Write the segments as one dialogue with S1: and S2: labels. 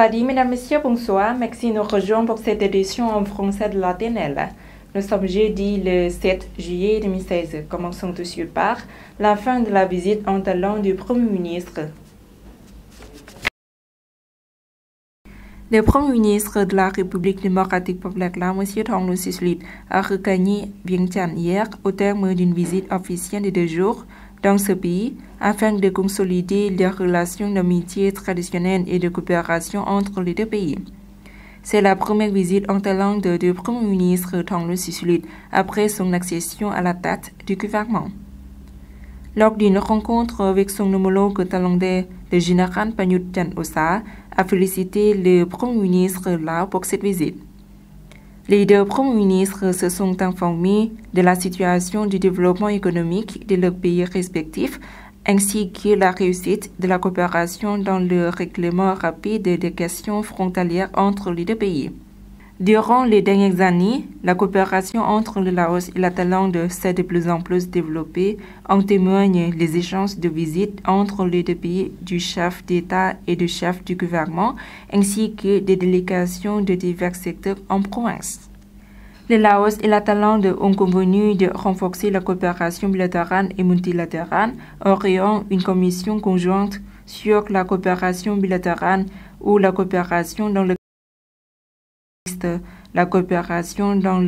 S1: Sawadi, mesdames, messieurs, bonsoir. Merci de nous rejoindre pour cette édition en français de la TNL. Nous sommes jeudi le 7 juillet 2016. Commençons tout de suite par la fin de la visite en talent du Premier ministre. Le Premier ministre de la République démocratique populaire, M. Thongloun Sisoulith, a regagné Vientiane hier au terme d'une visite officielle de 2 jours dans ce pays afin de consolider les relations d'amitié traditionnelles et de coopération entre les deux pays. C'est la première visite en Thaïlande du Premier ministre Thongloun Sisoulith après son accession à la tête du gouvernement. Lors d'une rencontre avec son homologue thaïlandais, le général Prayut Chan-o-cha a félicité le Premier ministre Lao pour cette visite. Les deux premiers ministres se sont informés de la situation du développement économique de leurs pays respectifs ainsi que la réussite de la coopération dans le règlement rapide des questions frontalières entre les deux pays. Durant les dernières années, la coopération entre le Laos et la Thaïlande s'est de plus en plus développée, en témoignent les échanges de visites entre les deux pays du chef d'État et du chef du gouvernement, ainsi que des délégations de divers secteurs en province. Le Laos et la Thaïlande ont convenu de renforcer la coopération bilatérale et multilatérale en créant une commission conjointe sur la coopération bilatérale ou la coopération dans le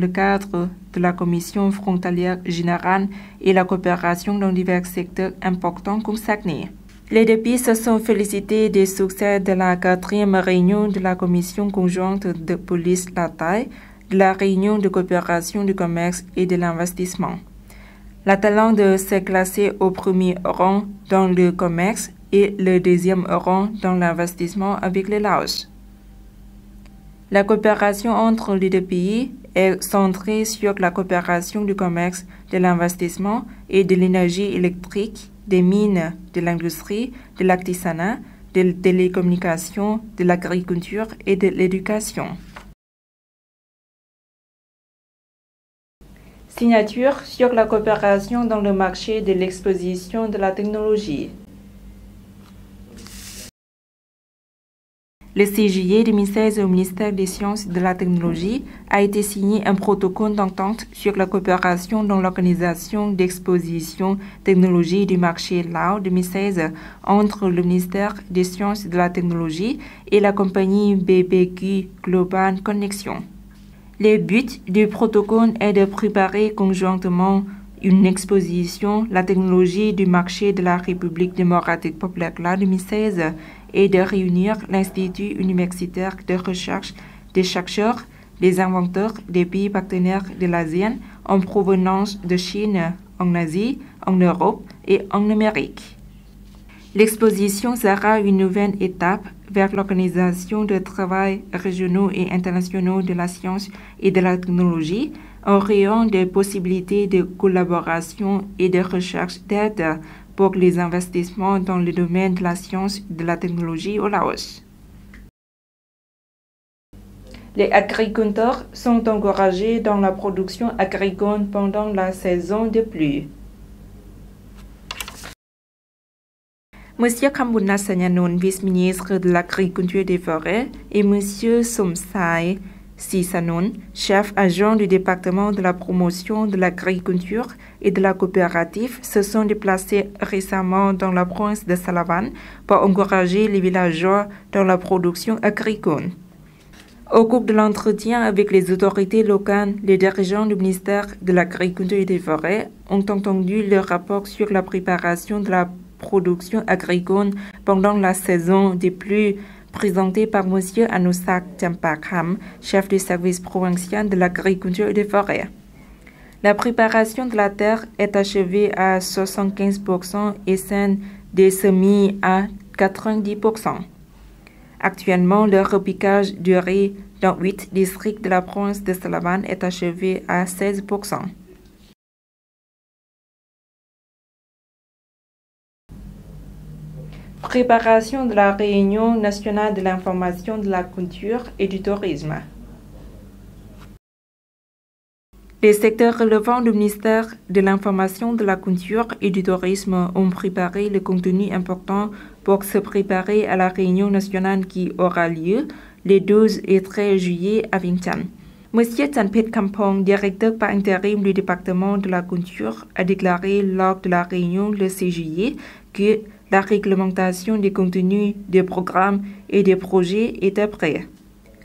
S1: cadre de la Commission frontalière générale et la coopération dans divers secteurs importants concernés. Les deux pays se sont félicités des succès de la 4e réunion de la Commission conjointe de police la Thaï, de la réunion de coopération du commerce et de l'investissement. La Thaïlande s'est classée au premier rang dans le commerce et le 2e rang dans l'investissement avec le Laos. La coopération entre les deux pays est centrée sur la coopération du commerce, de l'investissement et de l'énergie électrique, des mines, de l'industrie, de l'artisanat, de la télécommunication, de l'agriculture et de l'éducation. Signature sur la coopération dans le marché de l'exposition de la technologie. Le 6 juillet 2016, au ministère des Sciences et de la Technologie a été signé un protocole d'entente sur la coopération dans l'organisation d'exposition technologie du marché Lao 2016 entre le ministère des Sciences et de la Technologie et la compagnie BBQ Global Connection. Le but du protocole est de préparer conjointement une exposition, la technologie du marché de la République démocratique populaire Lao 2016 et de réunir l'Institut universitaire de recherche des chercheurs, des inventeurs des pays partenaires de l'ASEAN en provenance de Chine, en Asie, en Europe et en Amérique. L'exposition sera une nouvelle étape vers l'organisation de travail régionaux et internationaux de la science et de la technologie en créant des possibilités de collaboration et de recherche d'aide pour les investissements dans le domaine de la science et de la technologie au Laos. Les agriculteurs sont encouragés dans la production agricole pendant la saison des pluies. Monsieur Khambunnat Sangyanont, vice-ministre de l'Agriculture et des Forêts, et Monsieur Somsai Sisanon, chef adjoint du département de la promotion de l'agriculture et de la coopérative, se sont déplacés récemment dans la province de Salavan pour encourager les villageois dans la production agricole. Au cours de l'entretien avec les autorités locales, les dirigeants du ministère de l'Agriculture et des Forêts ont entendu le rapport sur la préparation de la production agricole pendant la saison des pluies présenté par M. Anusak Champakham, chef du service provincial de l'agriculture et des forêts. La préparation de la terre est achevée à 75% et celle des semis à 90%. Actuellement, le repiquage du riz dans 8 districts de la province de Salavan est achevé à 16%. Préparation de la Réunion nationale de l'information de la culture et du tourisme. Les secteurs relevant du ministère de l'Information, de la Culture et du Tourisme ont préparé le contenu important pour se préparer à la réunion nationale qui aura lieu les 12 et 13 juillet à Vientiane. Monsieur Chanpet Kampong, directeur par intérim du département de la Culture, a déclaré lors de la réunion le 6 juillet que la réglementation des contenus des programmes et des projets était prête.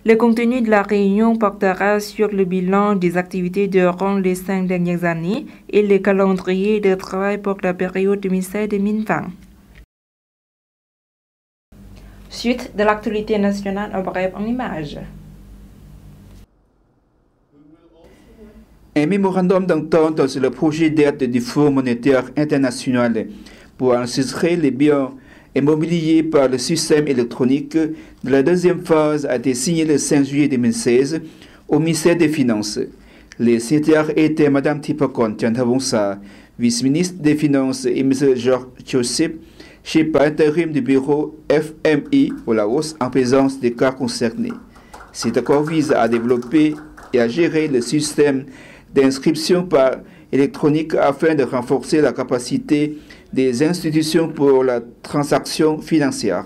S1: Le contenu de la réunion portera sur le bilan des activités durant les 5 dernières années et le calendrier de travail pour la période 2016-2020. Suite de l'actualité nationale en bref en images.
S2: Un mémorandum d'entente sur le projet d'aide du Fonds monétaire international pour enregistrer les biens immobiliers par le système électronique de la deuxième phase a été signé le 5 juillet 2016 au ministère des Finances. Les signataires étaient Mme Tipakon Tiantavonsa, vice-ministre des Finances, et M. Georges Joseph, chef par intérim du bureau FMI au Laos, en présence des cas concernés. Cet accord vise à développer et à gérer le système d'inscription par électronique afin de renforcer la capacité des institutions pour la transaction financière.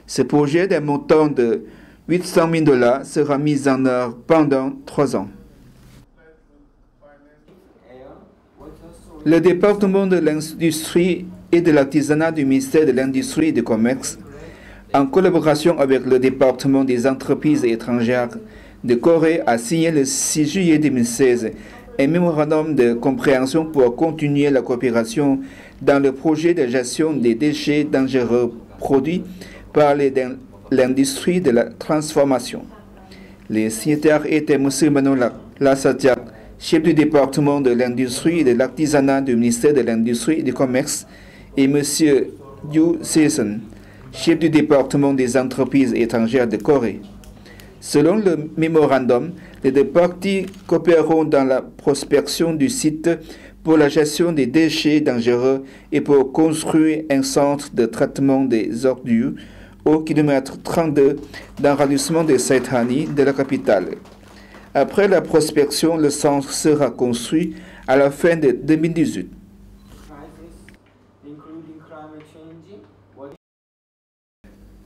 S2: Ce projet d'un montant de 800 000 $ sera mis en œuvre pendant 3 ans. Le département de l'industrie et de l'artisanat du ministère de l'Industrie et du Commerce, en collaboration avec le département des entreprises étrangères de Corée, a signé le 6 juillet 2016 un mémorandum de compréhension pour continuer la coopération dans le projet de gestion des déchets dangereux produits par l'industrie de la transformation. Les signataires étaient M. Manon Lassatiak, chef du département de l'industrie et de l'artisanat du ministère de l'Industrie et du Commerce, et M. Yu Season, chef du département des entreprises étrangères de Corée. Selon le mémorandum, les deux parties coopéreront dans la prospection du site pour la gestion des déchets dangereux et pour construire un centre de traitement des ordures au kilomètre 32 d'arrondissement de Saithani de la capitale. Après la prospection, le centre sera construit à la fin de 2018.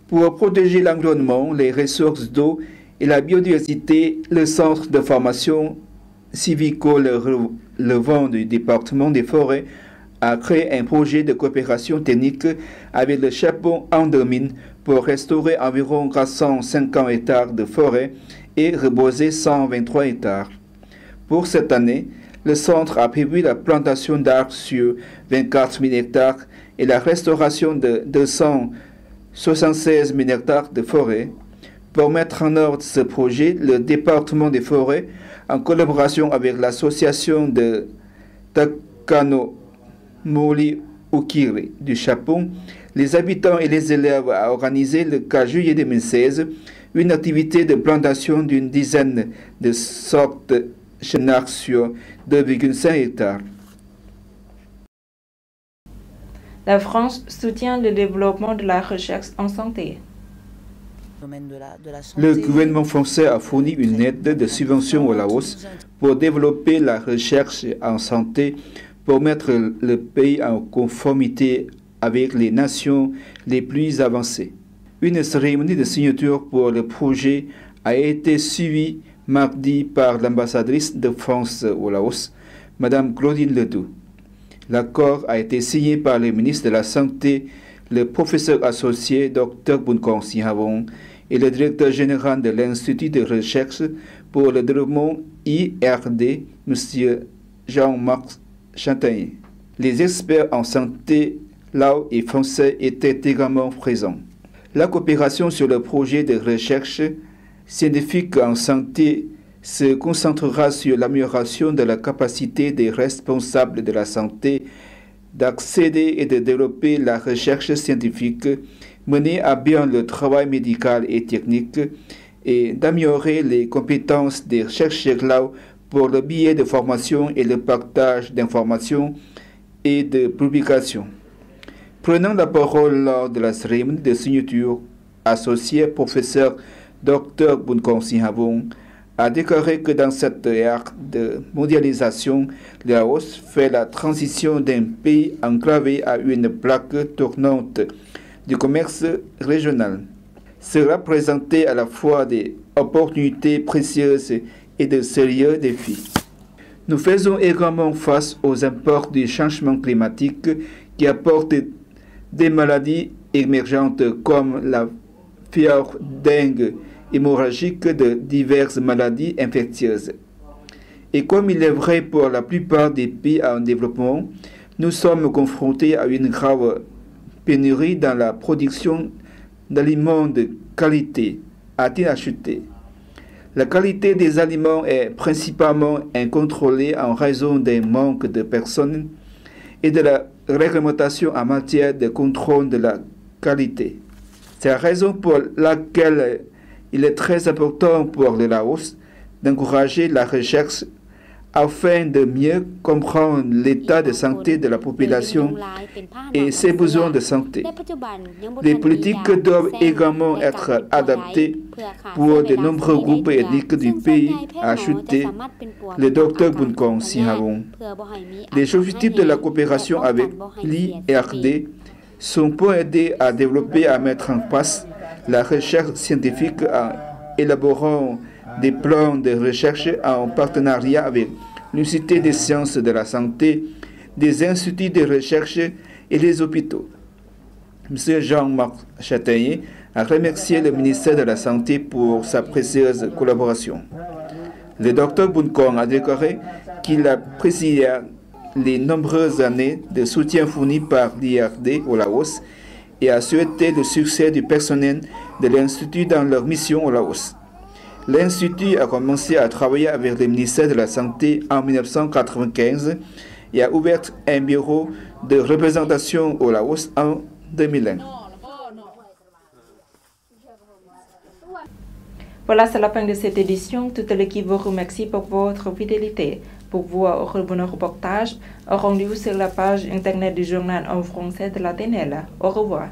S2: Pour protéger l'environnement, les ressources d'eau et la biodiversité, le centre de formation civico-relevant du département des forêts a créé un projet de coopération technique avec le Japon en 2000 pour restaurer environ 450 hectares de forêt et reboiser 123 hectares. Pour cette année, le centre a prévu la plantation d'arbres sur 24 000 hectares et la restauration de 276 000 hectares de forêt. Pour mettre en œuvre ce projet, le département des forêts, en collaboration avec l'association de Takano Mori Ukiri du Japon, les habitants et les élèves a organisé le 4 juillet 2016 une activité de plantation d'une dizaine de sortes de chenards sur 2,5 hectares.
S1: La France soutient le développement de la recherche en santé.
S2: Le gouvernement français a fourni une aide de subvention au Laos pour développer la recherche en santé pour mettre le pays en conformité avec les nations les plus avancées. Une cérémonie de signature pour le projet a été suivie mardi par l'ambassadrice de France au Laos, Mme Claudine Ledoux. L'accord a été signé par le ministre de la Santé, le professeur associé Dr Bunkong Sihavong et le directeur général de l'Institut de recherche pour le développement IRD, M. Jean-Marc Chantagne. Les experts en santé lao et français étaient également présents. La coopération sur le projet de recherche scientifique en santé se concentrera sur l'amélioration de la capacité des responsables de la santé d'accéder et de développer la recherche scientifique, mener à bien le travail médical et technique et d'améliorer les compétences des chercheurs lao pour le biais de formation et le partage d'informations et de publications. Prenant la parole lors de la cérémonie de signature, associé professeur Dr Bunkong Sihavong a déclaré que dans cette ère de mondialisation, le Laos fait la transition d'un pays enclavé à une plaque tournante du commerce régional. Cela présentait à la fois des opportunités précieuses et de sérieux défis. Nous faisons également face aux imports du changement climatique qui apportent des maladies émergentes comme la fièvre dengue hémorragique de diverses maladies infectieuses. Et comme il est vrai pour la plupart des pays en développement, nous sommes confrontés à une grave pénurie dans la production d'aliments de qualité, a-t-il ajouté. La qualité des aliments est principalement incontrôlée en raison d'un manque de personnes et de la réglementation en matière de contrôle de la qualité. C'est la raison pour laquelle il est très important pour le Laos d'encourager la recherche afin de mieux comprendre l'état de santé de la population et ses besoins de santé. Les politiques doivent également être adaptées pour de nombreux groupes ethniques du pays, a ajouté le Dr Bunkong Siharon. Les objectifs de la coopération avec l'IRD sont pour aider à développer et à mettre en place la recherche scientifique en élaborant des plans de recherche en partenariat avec l'Université des sciences de la santé, des instituts de recherche et les hôpitaux. M. Jean-Marc Chataillé a remercié le ministère de la Santé pour sa précieuse collaboration. Le Dr Bunkong a déclaré qu'il apprécie les nombreuses années de soutien fourni par l'IRD au Laos et a souhaité le succès du personnel de l'Institut dans leur mission au Laos. L'Institut a commencé à travailler avec le ministère de la Santé en 1995 et a ouvert un bureau de représentation au Laos en 2001.
S1: Voilà, c'est la fin de cette édition. Toute l'équipe vous remercie pour votre fidélité. Pour voir nos reportages, rendez-vous sur la page internet du journal en français de la TNL. Au revoir.